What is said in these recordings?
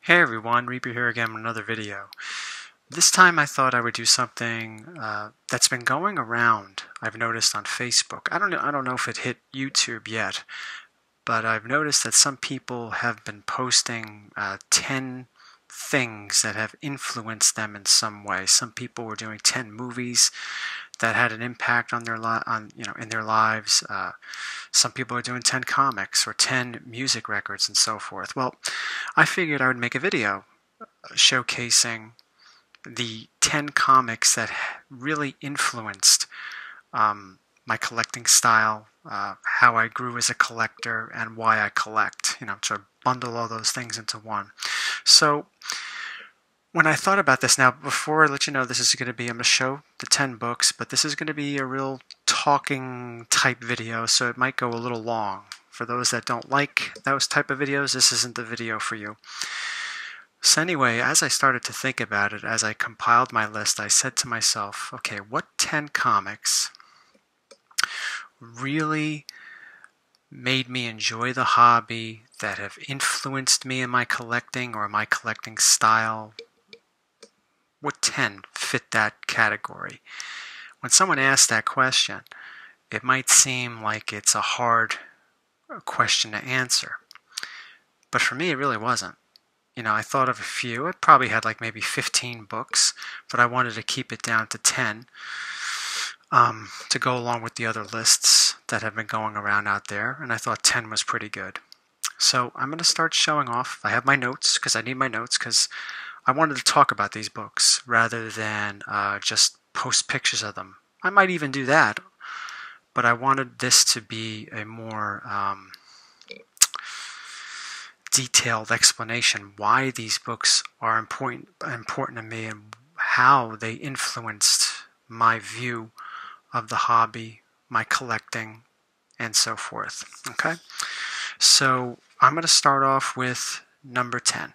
Hey everyone, Reaper here again with another video. This time I thought I would do something that's been going around. I've noticed on Facebook. I don't know if it hit YouTube yet, but I've noticed that some people have been posting 10 things that have influenced them in some way. Some people were doing 10 movies that had an impact on in their lives. Some people are doing 10 comics or 10 music records and so forth. Well, I figured I would make a video showcasing the 10 comics that really influenced my collecting style, how I grew as a collector, and why I collect. To bundle all those things into one. So when I thought about this, now before I let you know, this is going to be, I'm going to show the 10 books, but this is going to be a real talking type video, so it might go a little long. For those that don't like those type of videos, this isn't the video for you. So anyway, as I started to think about it, as I compiled my list, I said to myself, okay, what 10 comics really made me enjoy the hobby, that have influenced me in my collecting or my collecting style? What 10 fit that category? When someone asks that question, it might seem like it's a hard question to answer. But for me, it really wasn't. I thought of a few. I probably had like maybe 15 books, but I wanted to keep it down to 10 to go along with the other lists that have been going around out there, and I thought 10 was pretty good. So I'm going to start showing off. I have my notes because I need my notes because I wanted to talk about these books rather than just post pictures of them. I might even do that, but I wanted this to be a more detailed explanation why these books are important to me and how they influenced my view of the hobby, my collecting, and so forth. Okay, so I'm going to start off with number 10.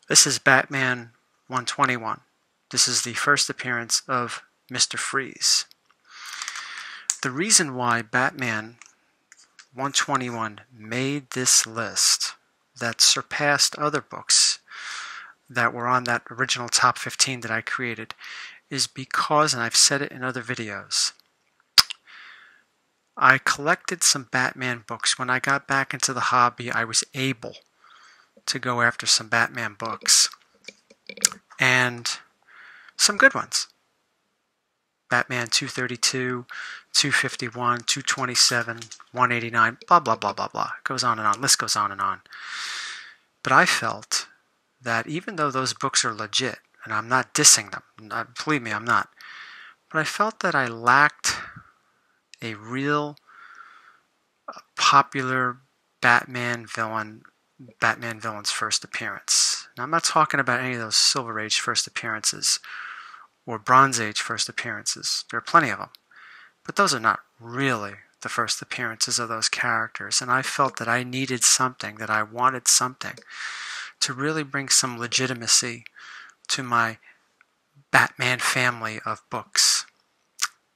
This is Batman 121. This is the first appearance of Mr. Freeze. The reason why Batman 121 made this list that surpassed other books that were on that original top 15 that I created is because, and I've said it in other videos, I collected some Batman books. When I got back into the hobby, I was able to go after some Batman books, and some good ones. Batman 232, 251, 227, 189, blah, blah, blah, blah, blah. It goes on and on. List goes on and on. But I felt that even though those books are legit, and I'm not dissing them, believe me, I'm not, but I felt that I lacked a real popular Batman villain's first appearance. Now, I'm not talking about any of those Silver Age first appearances or Bronze Age first appearances. There are plenty of them. But those are not really the first appearances of those characters. And I felt that I needed something, that I wanted something to really bring some legitimacy to my Batman family of books.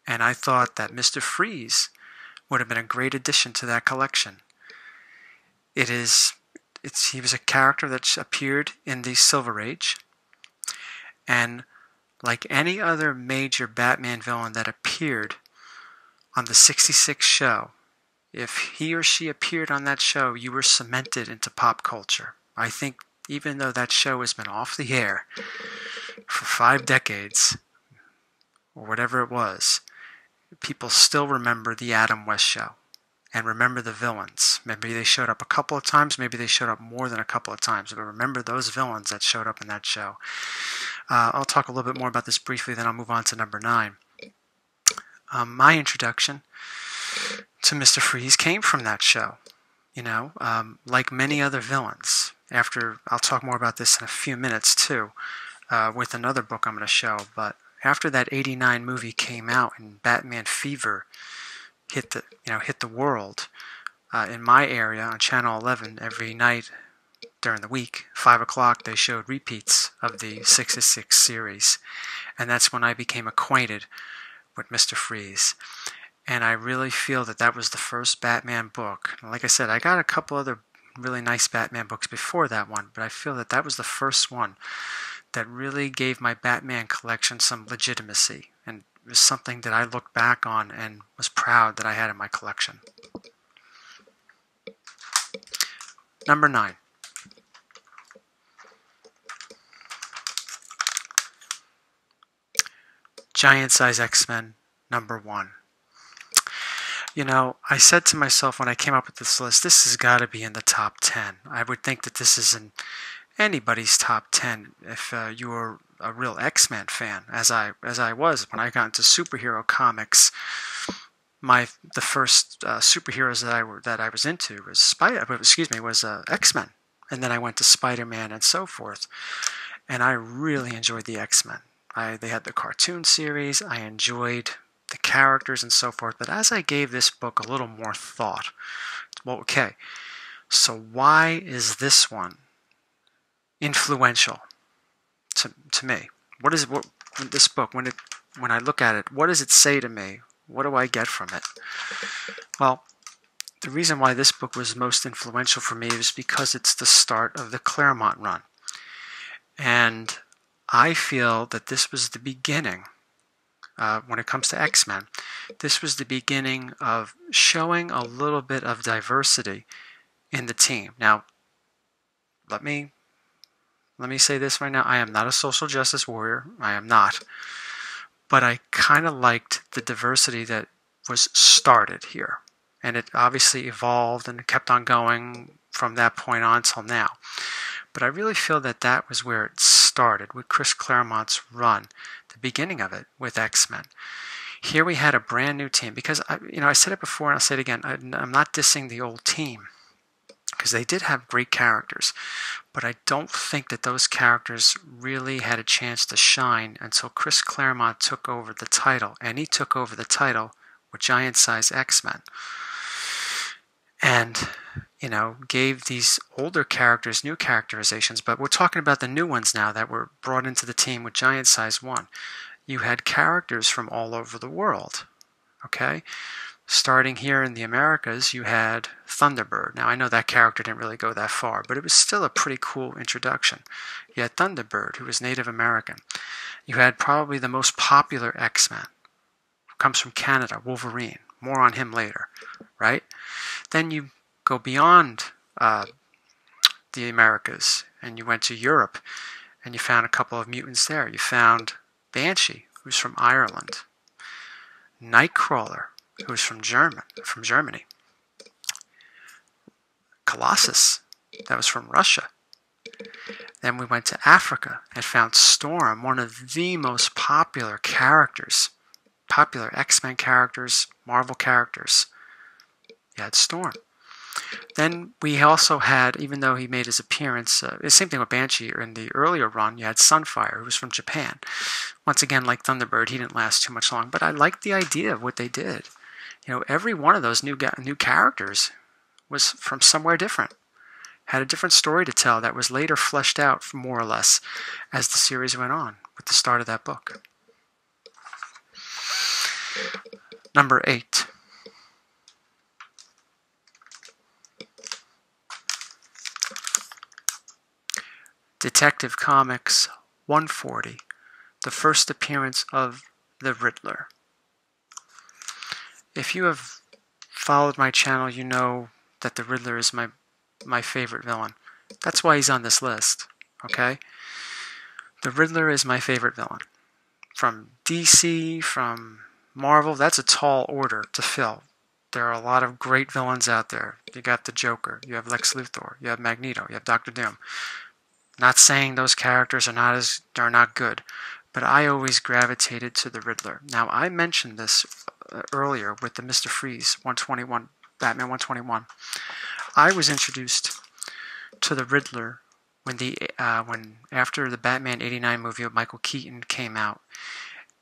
And I thought that Mr. Freeze would have been a great addition to that collection. He was a character that appeared in the Silver Age, and like any other major Batman villain that appeared on the 66 show, if he or she appeared on that show, you were cemented into pop culture. I think even though that show has been off the air for 5 decades, or whatever it was, people still remember the Adam West show and remember the villains. Maybe they showed up a couple of times, maybe they showed up more than a couple of times, but remember those villains that showed up in that show. I'll talk a little bit more about this briefly, then I'll move on to number 9. My introduction to Mr. Freeze came from that show, like many other villains. I'll talk more about this in a few minutes too, with another book I'm going to show, but after that 89 movie came out and Batman Fever hit the world, in my area on Channel 11 every night during the week, 5 o'clock, they showed repeats of the 66 series. And that's when I became acquainted with Mr. Freeze. And I really feel that that was the first Batman book. Like I said, I got a couple other really nice Batman books before that one, but I feel that that was the first one that really gave my Batman collection some legitimacy, and it was something that I looked back on and was proud that I had in my collection. Number 9. Giant Size X-Men number 1. You know, I said to myself when I came up with this list, this has got to be in the top 10. I would think that this is in anybody's top 10 if you were a real X-Men fan, as I was when I got into superhero comics. The first superheroes that I was into was X-Men, and then I went to Spiderman and so forth, and I really enjoyed the X-Men. They had the cartoon series. I enjoyed the characters and so forth. But as I gave this book a little more thought, well, okay, so why is this one influential to me? What this book, when I look at it, what does it say to me? What do I get from it? Well, the reason why this book was most influential for me is because it's the start of the Claremont run. And I feel that this was the beginning, when it comes to X-Men, this was the beginning of showing a little bit of diversity in the team. Now, let me say this right now. I am not a social justice warrior. I am not. But I kind of liked the diversity that was started here. And it obviously evolved and kept on going from that point on till now. But I really feel that that was where it started, with Chris Claremont's run, the beginning of it with X-Men. Here we had a brand new team, because I said it before and I'll say it again. I'm not dissing the old team, because they did have great characters, but I don't think that those characters really had a chance to shine until Chris Claremont took over the title, and he took over the title with Giant Size X-Men. And gave these older characters new characterizations, but we're talking about the new ones now that were brought into the team with Giant Size 1. You had characters from all over the world, okay? Starting here in the Americas, you had Thunderbird. Now, I know that character didn't really go that far, but it was still a pretty cool introduction. You had Thunderbird, who was Native American. You had probably the most popular X-Men, who comes from Canada, Wolverine. More on him later, right? Then you go beyond the Americas, and you went to Europe, and you found a couple of mutants there. You found Banshee, who's from Ireland. Nightcrawler, who's from Germany. Colossus, that was from Russia. Then we went to Africa and found Storm, one of the most popular characters, popular X-Men characters, Marvel characters. You had Storm. Then we also had, even though he made his appearance, the same thing with Banshee in the earlier run, you had Sunfire, who was from Japan. Once again, like Thunderbird, he didn't last too much long, but I liked the idea of what they did. Every one of those new characters was from somewhere different, had a different story to tell that was later fleshed out more or less as the series went on with the start of that book. Number 8. Detective Comics 140, the first appearance of the Riddler. If you have followed my channel, you know that the Riddler is my favorite villain. That's why he's on this list, okay? The Riddler is my favorite villain. From DC, from Marvel, that's a tall order to fill. There are a lot of great villains out there. You got the Joker, you have Lex Luthor, you have Magneto, you have Dr. Doom. Not saying those characters are not good, but I always gravitated to the Riddler. Now, I mentioned this earlier with the Mr. Freeze 121, Batman 121. I was introduced to the Riddler when after the Batman '89 movie of Michael Keaton came out,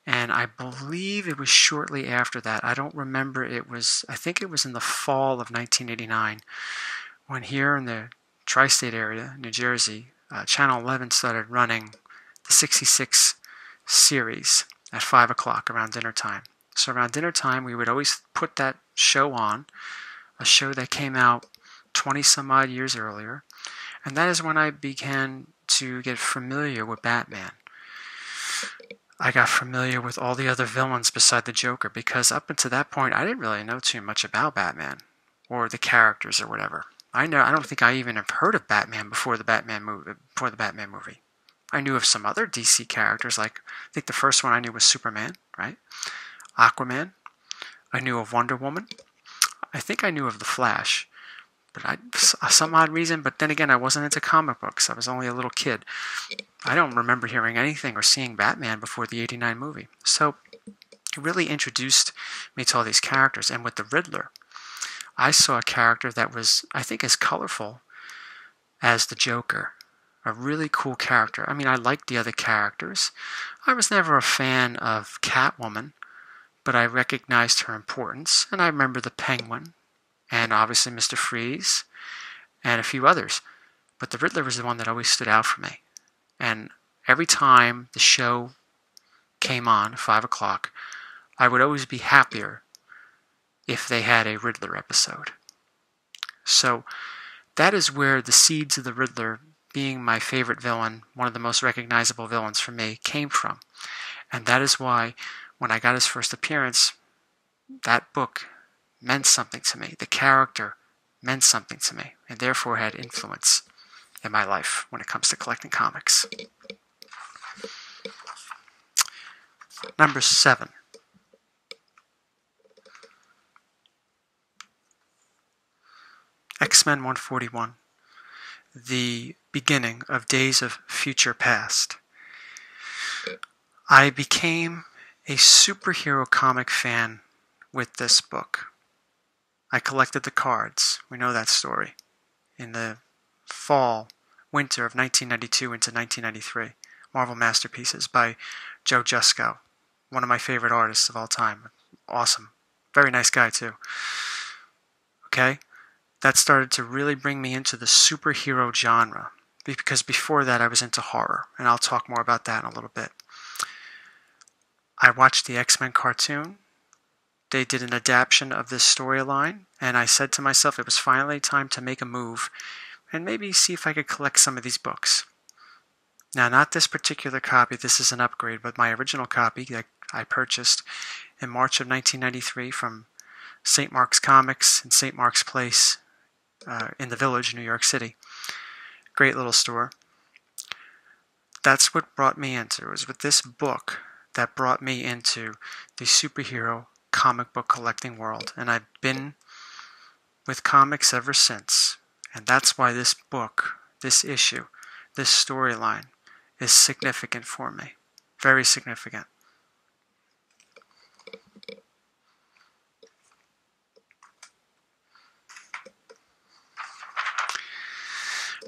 and I believe it was shortly after that. I don't remember. I think it was in the fall of 1989, when here in the tri-state area, New Jersey, Channel 11 started running the 66 series at 5 o'clock around dinner time. So around dinner time, we would always put that show on, a show that came out 20 some odd years earlier. And that is when I began to get familiar with Batman. I got familiar with all the other villains beside the Joker, because up until that point, I didn't really know too much about Batman or the characters or whatever. I don't think I even have heard of Batman before the Batman movie. I knew of some other DC characters, like I think the first one I knew was Superman, right? Aquaman. I knew of Wonder Woman. I think I knew of the Flash, but some odd reason. But then again, I wasn't into comic books. I was only a little kid. I don't remember hearing anything or seeing Batman before the '89 movie. So it really introduced me to all these characters. And with the Riddler, I saw a character that was, I think, as colorful as the Joker. A really cool character. I mean, I liked the other characters. I was never a fan of Catwoman, but I recognized her importance. And I remember the Penguin, and obviously Mr. Freeze, and a few others. But the Riddler was the one that always stood out for me. And every time the show came on, 5 o'clock, I would always be happier if they had a Riddler episode. So that is where the seeds of the Riddler being my favorite villain, one of the most recognizable villains for me, came from. And that is why when I got his first appearance, that book meant something to me. The character meant something to me, and therefore had influence in my life when it comes to collecting comics. Number 7. X-Men 141. The beginning of Days of Future Past. I became a superhero comic fan with this book. I collected the cards. We know that story. In the winter of 1992 into 1993. Marvel Masterpieces by Joe Jusko. One of my favorite artists of all time. Awesome. Very nice guy too. Okay? That started to really bring me into the superhero genre, because before that I was into horror, and I'll talk more about that in a little bit. I watched the X-Men cartoon. They did an adaptation of this storyline, and I said to myself it was finally time to make a move and maybe see if I could collect some of these books. Now, not this particular copy, this is an upgrade, but my original copy that I purchased in March of 1993 from St. Mark's Comics in St. Mark's Place, in the Village, New York City. Great little store. That's what brought me into it. It was with this book that brought me into the superhero comic book collecting world. And I've been with comics ever since. And that's why this book, this issue, this storyline is significant for me. Very significant.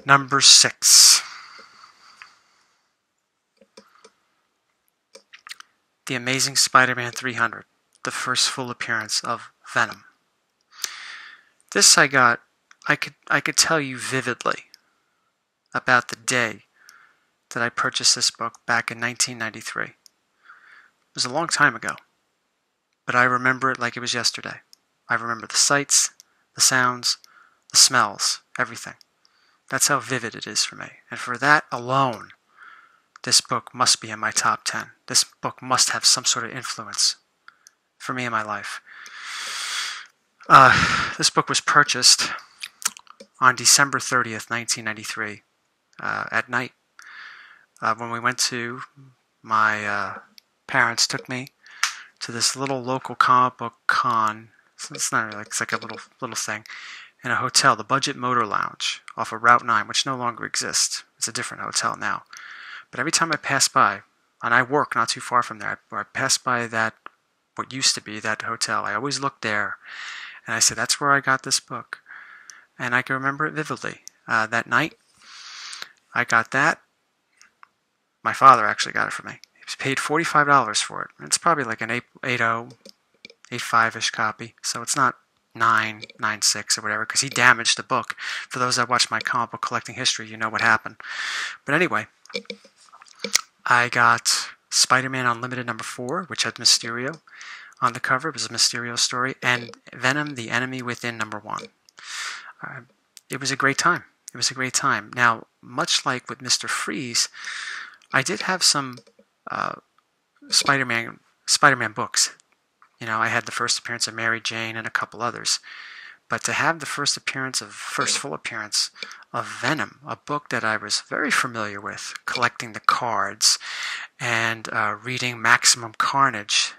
Number 6. The Amazing Spider-Man 300, the first full appearance of Venom. This I could tell you vividly about the day that I purchased this book back in 1993. It was a long time ago, but I remember it like it was yesterday. I remember the sights, the sounds, the smells, everything. That's how vivid it is for me. And for that alone, this book must be in my top 10. This book must have some sort of influence for me in my life. This book was purchased on December 30th, 1993, at night. When we went to, my parents took me to this little local comic book con. It's not really, it's like a little thing. In a hotel, the Budget Motor Lounge, off of Route 9, which no longer exists. It's a different hotel now. But every time I pass by, and I work not too far from there, I pass by that, what used to be that hotel, I always look there, and I say, that's where I got this book. And I can remember it vividly. That night, I got that. My father actually got it for me. He paid $45 for it. It's probably like an 8.0, 8.5-ish copy, so it's not 9.96 or whatever, because he damaged the book. For those that watch my comic book collecting history, you know what happened. But anyway, I got Spider-Man Unlimited number 4, which had Mysterio. on the cover. It was a Mysterio story, and Venom, the Enemy Within #1. It was a great time. It was a great time. Now, much like with Mr. Freeze, I did have some Spider-Man books. You know, I had the first appearance of Mary Jane and a couple others. But to have the first full appearance of Venom, a book that I was very familiar with, collecting the cards and reading Maximum Carnage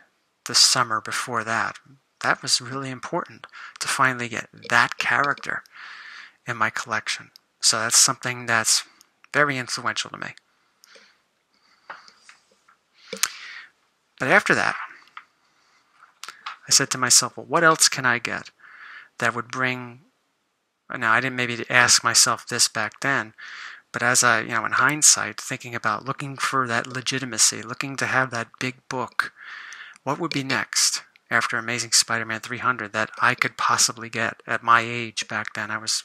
the summer before that, that was really important to finally get that character in my collection. So that's something that's very influential to me. But after that, I said to myself, well, what else can I get that would bring... Now, I didn't maybe ask myself this back then, but as I, in hindsight, thinking about looking for that legitimacy, looking to have that big book, what would be next after Amazing Spider-Man 300 that I could possibly get at my age back then? I was,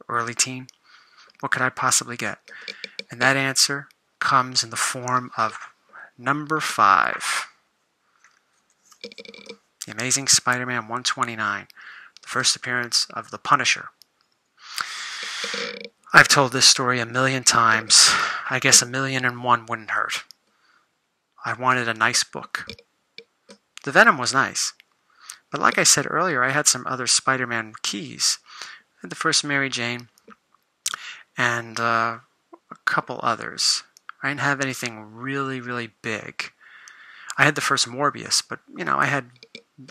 early teen? What could I possibly get? And that answer comes in the form of #5. The Amazing Spider-Man 129, the first appearance of the Punisher. I've told this story a million times. I guess 1,000,001 wouldn't hurt. I wanted a nice book. The Venom was nice. But like I said earlier, I had some other Spider-Man keys. I had the first Mary Jane and a couple others. I didn't have anything really, really big. I had the first Morbius, but, I had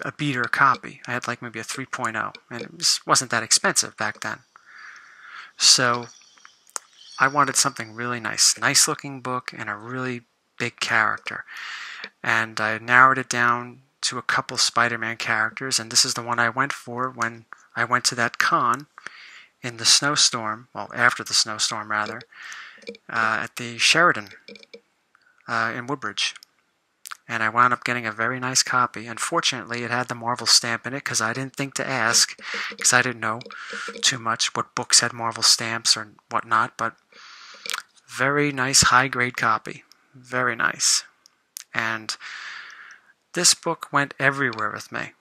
a beater copy. I had like maybe a 3.0, and it just wasn't that expensive back then. So I wanted something really nice. Nice looking book and a really big character. And I narrowed it down to a couple Spider-Man characters, and this is the one I went for when I went to that con in the snowstorm, well, after the snowstorm rather, at the Sheridan in Woodbridge. And I wound up getting a very nice copy. Unfortunately, it had the Marvel stamp in it because I didn't think to ask, because I didn't know too much what books had Marvel stamps or whatnot, but very nice high-grade copy. Very nice. And this book went everywhere with me.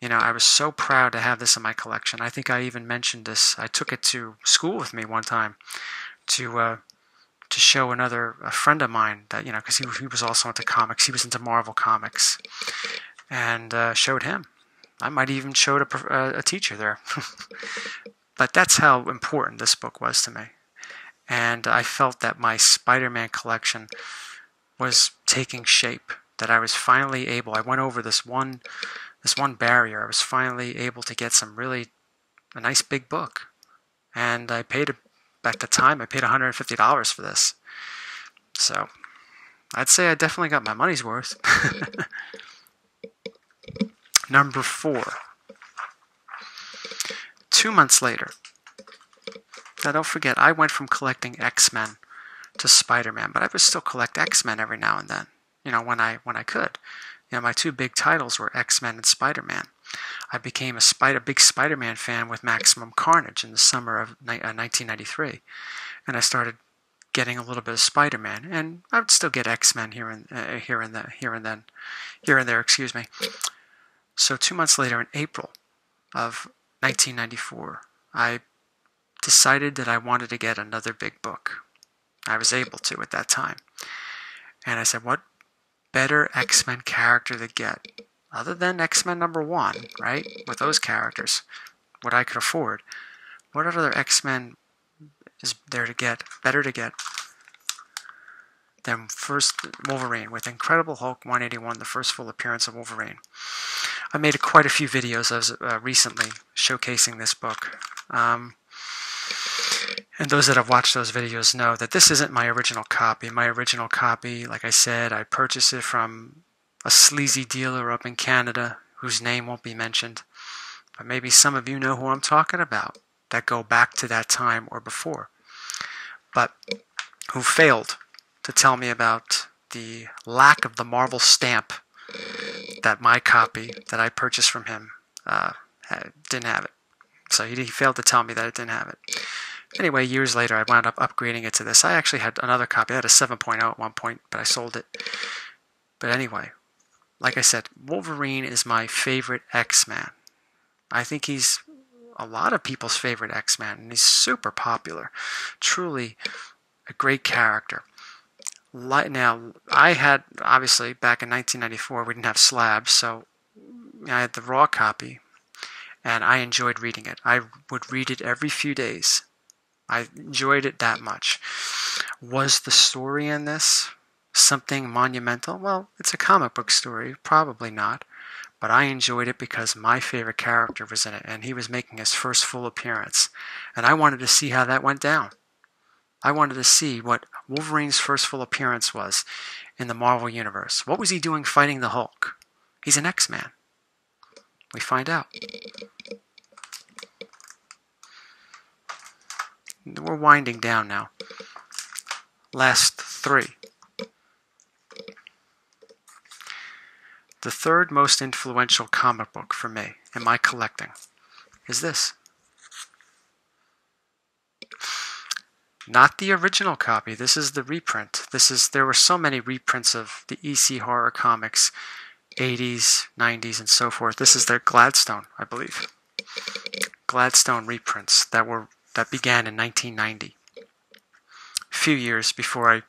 I was so proud to have this in my collection. I think I even mentioned this. I took it to school with me one time to show a friend of mine that, because he was also into comics. He was into Marvel comics. And showed him. I might even showed a teacher there. But that's how important this book was to me. And I felt that my Spider-Man collection was taking shape. That I was finally able, I went over this one barrier. I was finally able to get a nice big book. And I paid at the time, I paid $150 for this. So, I'd say I definitely got my money's worth. #4. 2 months later. Now don't forget, I went from collecting X-Men to Spider-Man, but I would still collect X-Men every now and then, when I could. My two big titles were X-Men and Spider-Man. I became a big Spider-Man fan with Maximum Carnage in the summer of 1993, and I started getting a little bit of Spider-Man, and I would still get X-Men here and there. Excuse me. So 2 months later, in April of 1994, I decided that I wanted to get another big book. I was able to at that time, and I said, what better X-Men character to get other than X-Men #1, right? With those characters, what I could afford. What other X-Men is there to get, better to get than first Wolverine with Incredible Hulk 181, the first full appearance of Wolverine. I made quite a few videos recently showcasing this book. And those that have watched those videos know that this isn't my original copy. My original copy, like I said, I purchased it from a sleazy dealer up in Canada whose name won't be mentioned. But maybe some of you know who I'm talking about that go back to that time or before. But who failed to tell me about the lack of the Marvel stamp that my copy that I purchased from him didn't have it. So he failed to tell me that it didn't have it. Anyway, years later, I wound up upgrading it to this. I actually had another copy. I had a 7.0 at one point, but I sold it. But anyway, like I said, Wolverine is my favorite X-Man. I think he's a lot of people's favorite X-Man, and he's super popular. Truly a great character. Now, I had, obviously, back in 1994, we didn't have slabs, so I had the raw copy, and I enjoyed reading it. I would read it every few days. I enjoyed it that much. Was the story in this something monumental? Well, it's a comic book story, probably not. But I enjoyed it because my favorite character was in it, and he was making his first full appearance. And I wanted to see how that went down. I wanted to see what Wolverine's first full appearance was in the Marvel Universe. What was he doing fighting the Hulk? He's an X-Man. We find out. We're winding down now. Last three. The third most influential comic book for me in my collecting is this. Not the original copy. This is the reprint. There were so many reprints of the EC horror comics, 80s, 90s, and so forth. This is their Gladstone, I believe. Gladstone reprints that began in 1990. A few years before I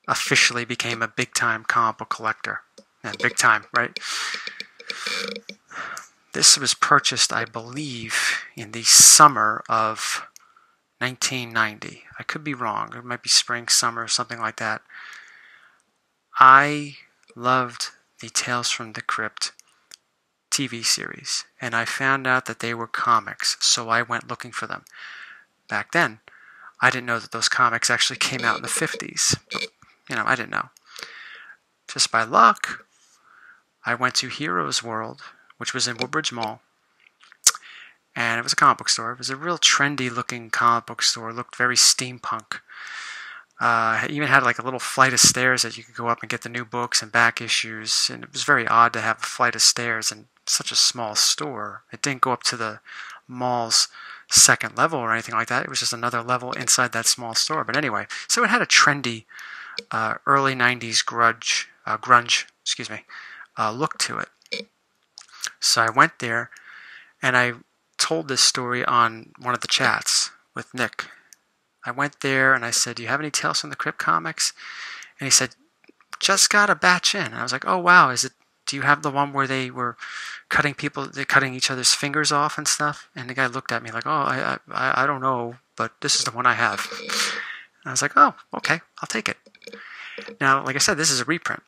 officially became a big-time comic book collector. And big time, right? This was purchased, I believe, in the summer of 1990. I could be wrong. It might be spring, summer, something like that. I loved the Tales from the Crypt TV series, and I found out that they were comics, so I went looking for them. Back then, I didn't know that those comics actually came out in the 50s. But, I didn't know. Just by luck, I went to Heroes World, which was in Woodbridge Mall, and it was a comic book store. It was a real trendy-looking comic book store. It looked very steampunk. It even had like a little flight of stairs that you could go up and get the new books and back issues, and it was very odd to have a flight of stairs in such a small store. It didn't go up to the mall's second level or anything like that. It was just another level inside that small store. But anyway, so it had a trendy early 90s grunge, look to it. So I went there, and I told this story on one of the chats with Nick. I went there, and I said, "Do you have any Tales from the Crypt comics?" And he said, "Just got a batch in." And I was like, "Oh, wow, do you have the one where they were cutting each other's fingers off and stuff?" And the guy looked at me like, "Oh, I don't know, but this is the one I have." And I was like, "Oh, okay, I'll take it." Now, like I said, this is a reprint.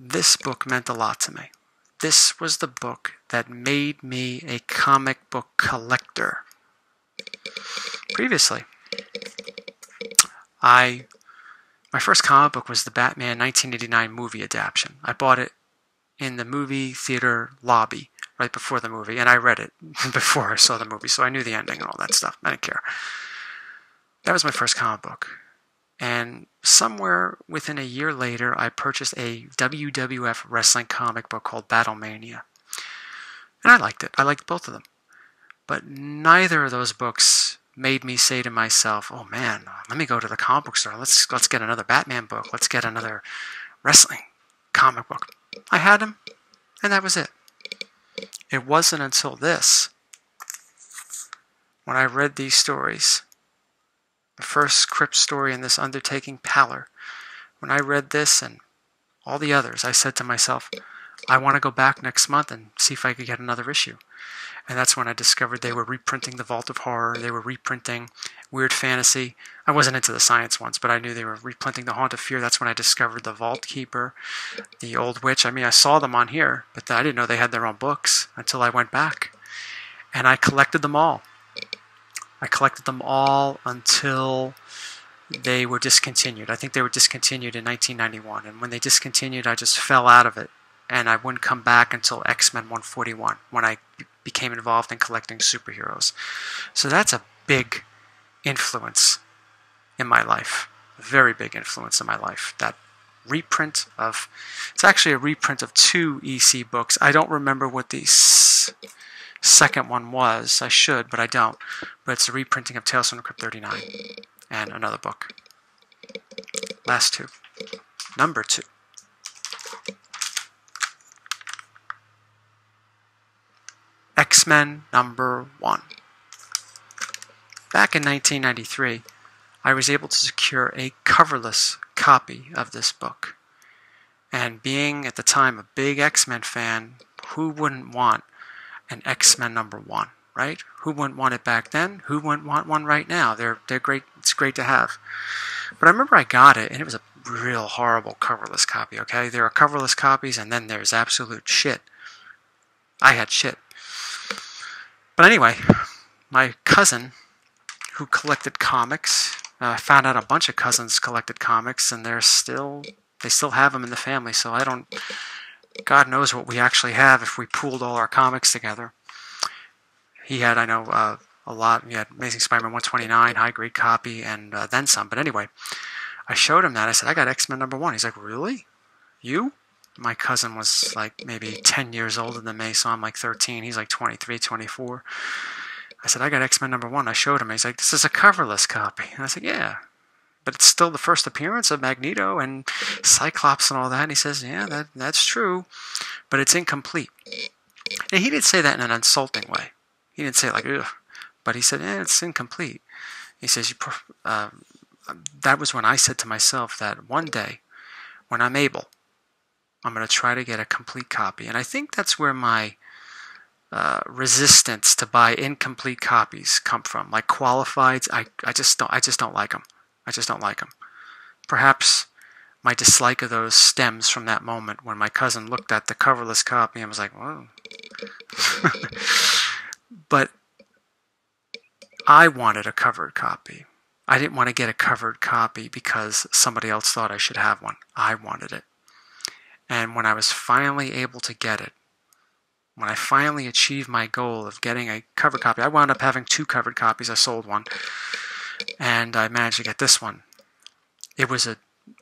This book meant a lot to me. This was the book that made me a comic book collector. Previously, my first comic book was the Batman 1989 movie adaptation. I bought it in the movie theater lobby right before the movie, and I read it before I saw the movie, so I knew the ending and all that stuff. I didn't care. That was my first comic book. And somewhere within a year later, I purchased a WWF wrestling comic book called Battlemania. And I liked it. I liked both of them. But neither of those books made me say to myself, "Oh man, let me go to the comic book store. Let's get another Batman book. Let's get another wrestling comic book." I had them, and that was it. It wasn't until this, when I read these stories, the first Crypt story in this undertaking, Pallor. When I read this and all the others, I said to myself, I want to go back next month and see if I could get another issue. And that's when I discovered they were reprinting The Vault of Horror. They were reprinting Weird Fantasy. I wasn't into the science ones, but I knew they were reprinting The Haunt of Fear. That's when I discovered The Vault Keeper, The Old Witch. I mean, I saw them on here, but I didn't know they had their own books until I went back. And I collected them all. I collected them all until they were discontinued. I think they were discontinued in 1991. And when they discontinued, I just fell out of it. And I wouldn't come back until XMen 141, when I became involved in collecting superheroes. So that's a big influence in my life. A very big influence in my life. That reprint of... It's actually a reprint of 2 EC books. I don't remember what the second one was. I should, but I don't. But it's a reprinting of Tales from the Crypt 39 and another book. Last 2. Number 2. X-Men #1. Back in 1993, I was able to secure a coverless copy of this book. And being at the time a big X-Men fan, who wouldn't want an X-Men #1, right? Who wouldn't want it back then? Who wouldn't want one right now? They're great. It's great to have. But I remember I got it, and it was a real horrible coverless copy, okay? There are coverless copies, and then there's absolute shit. I had shit. But anyway, my cousin, who collected comics, found out a bunch of cousins collected comics, and they still have them in the family, so I don't, God knows what we actually have if we pooled all our comics together. He had, I know, a lot. He had Amazing Spider-Man 129, high-grade copy, and then some. But anyway, I showed him that. I said, I got X-Men #1. He's like, really? You? My cousin was like maybe 10 years older than me, so I'm like 13. He's like 23, 24. I said, I got X-Men #1. I showed him. He's like, this is a coverless copy. And I said, yeah. But it's still the first appearance of Magneto and Cyclops and all that. And he says, yeah, that's true, but it's incomplete. And he didn't say that in an insulting way. He didn't say it like, ugh. But he said, it's incomplete. He says, that was when I said to myself that one day, when I'm able, I'm going to try to get a complete copy. And I think that's where my resistance to buy incomplete copies come from. Like qualifieds, I just don't like them. I just don't like them. Perhaps my dislike of those stems from that moment when my cousin looked at the coverless copy and was like, whoa. But I wanted a covered copy. I didn't want to get a covered copy because somebody else thought I should have one. I wanted it. And when I was finally able to get it, when I finally achieved my goal of getting a covered copy, I wound up having 2 covered copies. I sold one. And I managed to get this one. It was an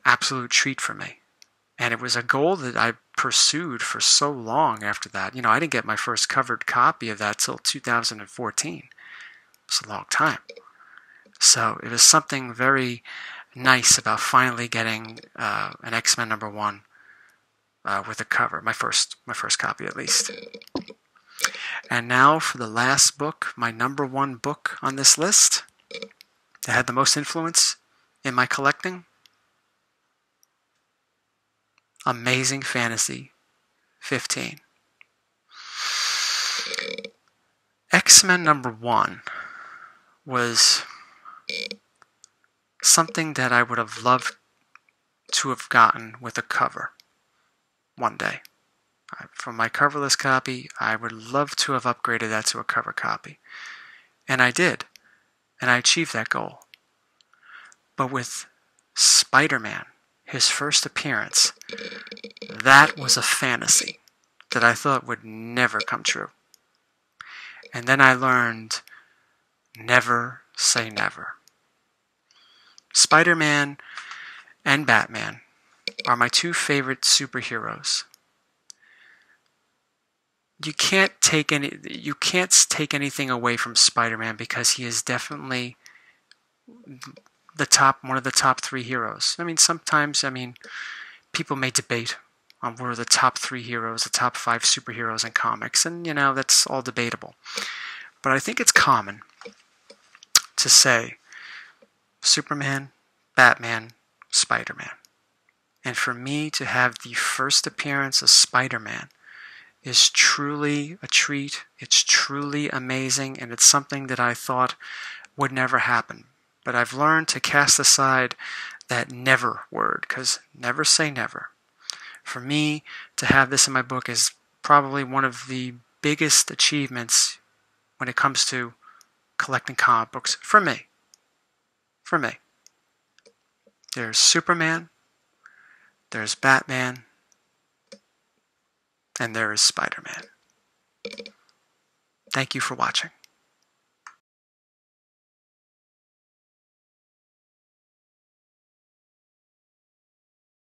absolute treat for me. And it was a goal that I pursued for so long after that. You know, I didn't get my first covered copy of that till 2014. It's a long time. So it was something very nice about finally getting an X-Men #1 with a cover. My first copy, at least. And now for the last book, my #1 book on this list that had the most influence in my collecting. Amazing Fantasy 15. X-Men #1 was something that I would have loved to have gotten with a cover one day. For my coverless copy, I would love to have upgraded that to a cover copy. And I did. And I achieved that goal. But with Spider-Man, his first appearance, that was a fantasy that I thought would never come true. And then I learned, never say never. Spider-Man and Batman are my 2 favorite superheroes. You can't take anything away from Spider-Man because he is definitely one of the top 3 heroes. I mean, sometimes, people may debate on what are the top 3 heroes, the top 5 superheroes in comics, and that's all debatable. But I think it's common to say Superman, Batman, Spider-Man. And for me to have the first appearance of Spider-Man is truly a treat. It's truly amazing, and it's something that I thought would never happen. But I've learned to cast aside that never word, because never say never. For me, to have this in my book is probably one of the biggest achievements when it comes to collecting comic books for me. For me. There's Superman, there's Batman, and there is Spider-Man. Thank you for watching.